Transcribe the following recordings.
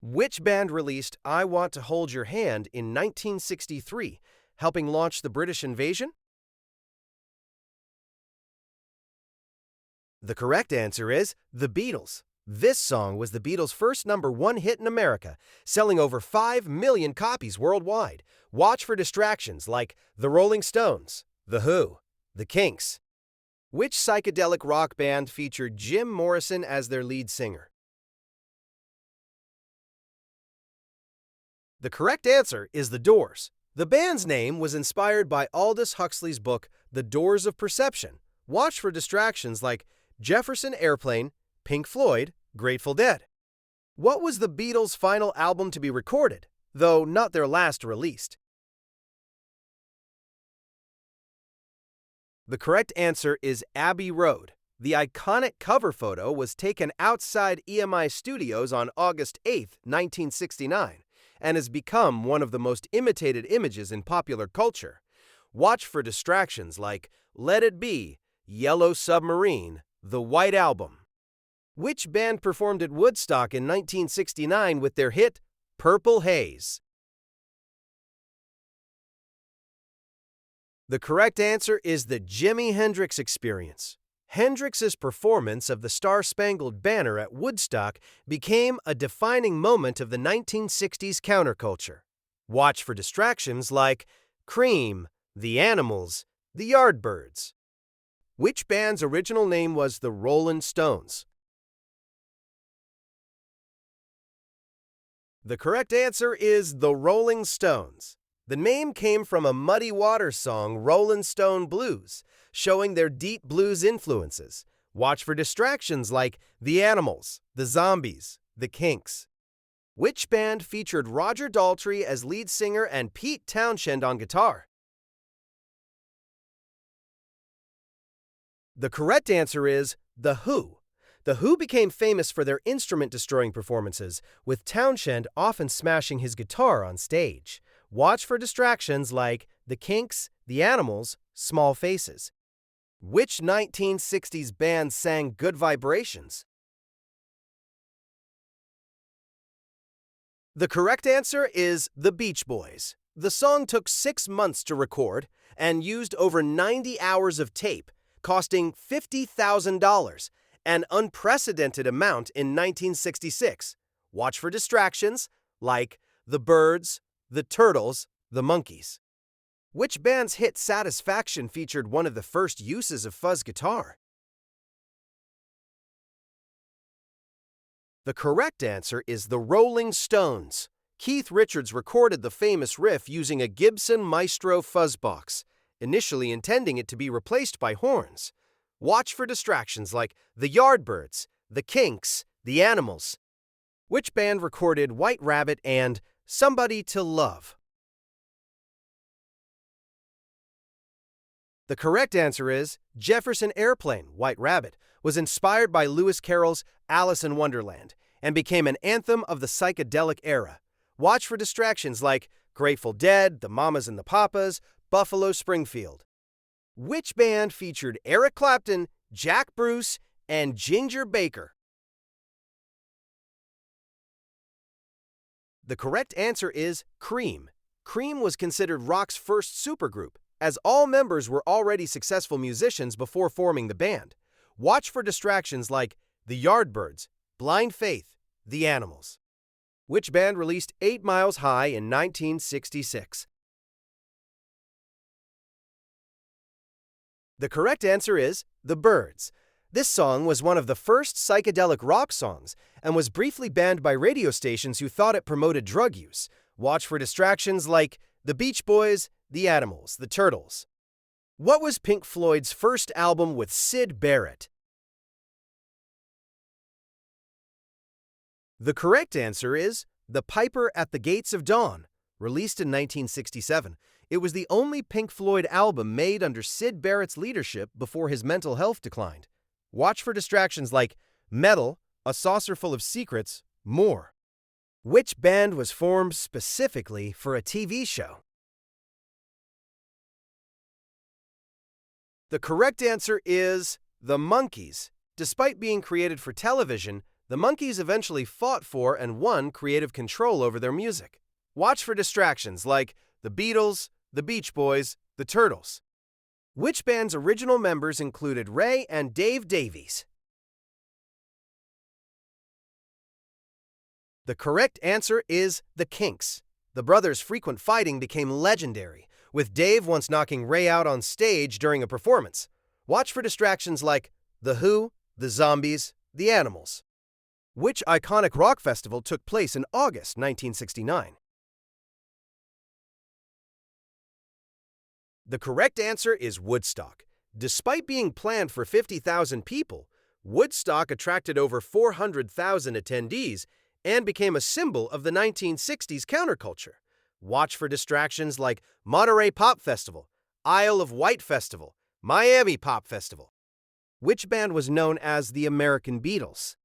Which band released I Want to Hold Your Hand in 1963, helping launch the British invasion? The correct answer is The Beatles. This song was the Beatles' first #1 hit in America, selling over 5 million copies worldwide. Watch for distractions like The Rolling Stones, The Who, The Kinks. Which psychedelic rock band featured Jim Morrison as their lead singer? The correct answer is The Doors. The band's name was inspired by Aldous Huxley's book, The Doors of Perception. Watch for distractions like Jefferson Airplane, Pink Floyd, Grateful Dead. What was the Beatles' final album to be recorded, though not their last released? The correct answer is Abbey Road. The iconic cover photo was taken outside EMI Studios on August 8, 1969, and has become one of the most imitated images in popular culture. Watch for distractions like Let It Be, Yellow Submarine, The White Album. Which band performed at Woodstock in 1969 with their hit Purple Haze? The correct answer is the Jimi Hendrix Experience. Hendrix's performance of the Star-Spangled Banner at Woodstock became a defining moment of the 1960s counterculture. Watch for distractions like Cream, The Animals, The Yardbirds. Which band's original name was the Rolling Stones? The correct answer is the Rolling Stones. The name came from a Muddy Waters song, Rollin' Stone Blues, showing their deep blues influences. Watch for distractions like The Animals, The Zombies, The Kinks. Which band featured Roger Daltrey as lead singer and Pete Townshend on guitar? The correct answer is The Who. The Who became famous for their instrument-destroying performances, with Townshend often smashing his guitar on stage. Watch for distractions like The Kinks, The Animals, Small Faces. Which 1960s band sang Good Vibrations? The correct answer is The Beach Boys. The song took 6 months to record and used over 90 hours of tape, costing $50,000, an unprecedented amount in 1966. Watch for distractions like The Byrds, The Turtles, The Monkees. Which band's hit Satisfaction featured one of the first uses of fuzz guitar? The correct answer is the Rolling Stones. Keith Richards recorded the famous riff using a Gibson Maestro fuzzbox, initially intending it to be replaced by horns. Watch for distractions like The Yardbirds, The Kinks, The Animals. Which band recorded White Rabbit and Somebody to Love? The correct answer is Jefferson Airplane, White Rabbit, was inspired by Lewis Carroll's Alice in Wonderland and became an anthem of the psychedelic era. Watch for distractions like Grateful Dead, The Mamas and the Papas, Buffalo Springfield. Which band featured Eric Clapton, Jack Bruce, and Ginger Baker? The correct answer is Cream. Cream was considered rock's first supergroup, as all members were already successful musicians before forming the band. Watch for distractions like The Yardbirds, Blind Faith, The Animals. Which band released 8 Miles High in 1966? The correct answer is The Byrds. This song was one of the first psychedelic rock songs and was briefly banned by radio stations who thought it promoted drug use. Watch for distractions like The Beach Boys, The Animals, The Turtles. What was Pink Floyd's first album with Syd Barrett? The correct answer is The Piper at the Gates of Dawn, released in 1967. It was the only Pink Floyd album made under Syd Barrett's leadership before his mental health declined. Watch for distractions like Metal, A Saucerful of Secrets, more. Which band was formed specifically for a TV show? The correct answer is The Monkees. Despite being created for television, The Monkees eventually fought for and won creative control over their music. Watch for distractions like the Beatles, the Beach Boys, the Turtles. Which band's original members included Ray and Dave Davies? The correct answer is the Kinks. The brothers' frequent fighting became legendary, with Dave once knocking Ray out on stage during a performance. Watch for distractions like The Who, the Zombies, the Animals. Which iconic rock festival took place in August 1969? The correct answer is Woodstock. Despite being planned for 50,000 people, Woodstock attracted over 400,000 attendees and became a symbol of the 1960s counterculture. Watch for distractions like Monterey Pop Festival, Isle of Wight Festival, Miami Pop Festival. Which band was known as the American Beatles?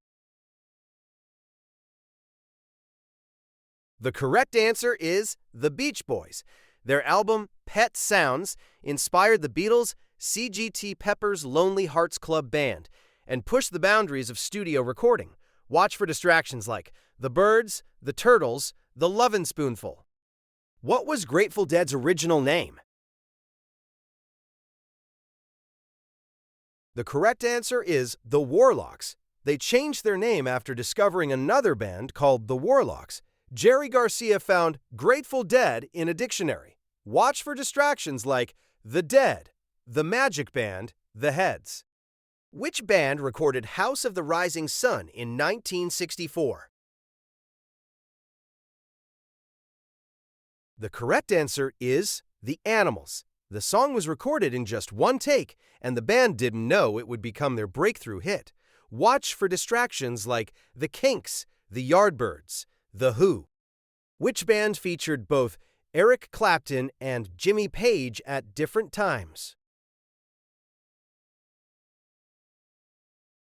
The correct answer is the Beach Boys. Their album, Pet Sounds, inspired the Beatles' Sgt. Pepper's Lonely Hearts Club Band and pushed the boundaries of studio recording. Watch for distractions like the Byrds, the Turtles, the Lovin' Spoonful. What was Grateful Dead's original name? The correct answer is the Warlocks. They changed their name after discovering another band called the Warlocks. Jerry Garcia found Grateful Dead in a dictionary. Watch for distractions like The Dead, The Magic Band, The Heads. Which band recorded House of the Rising Sun in 1964? The correct answer is The Animals. The song was recorded in just one take, and the band didn't know it would become their breakthrough hit. Watch for distractions like The Kinks, The Yardbirds, The Who. Which band featured both Eric Clapton and Jimmy Page at different times?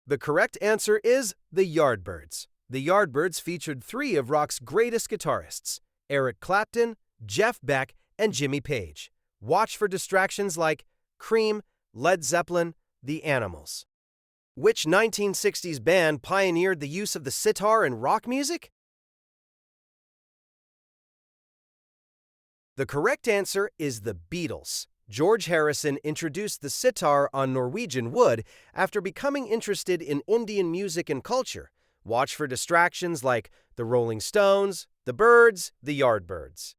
The correct answer is The Yardbirds. The Yardbirds featured three of rock's greatest guitarists, Eric Clapton, Jeff Beck, and Jimmy Page. Watch for distractions like Cream, Led Zeppelin, The Animals. Which 1960s band pioneered the use of the sitar in rock music? The correct answer is the Beatles. George Harrison introduced the sitar on Norwegian wood after becoming interested in Indian music and culture. Watch for distractions like the Rolling Stones, the Byrds, the Yardbirds.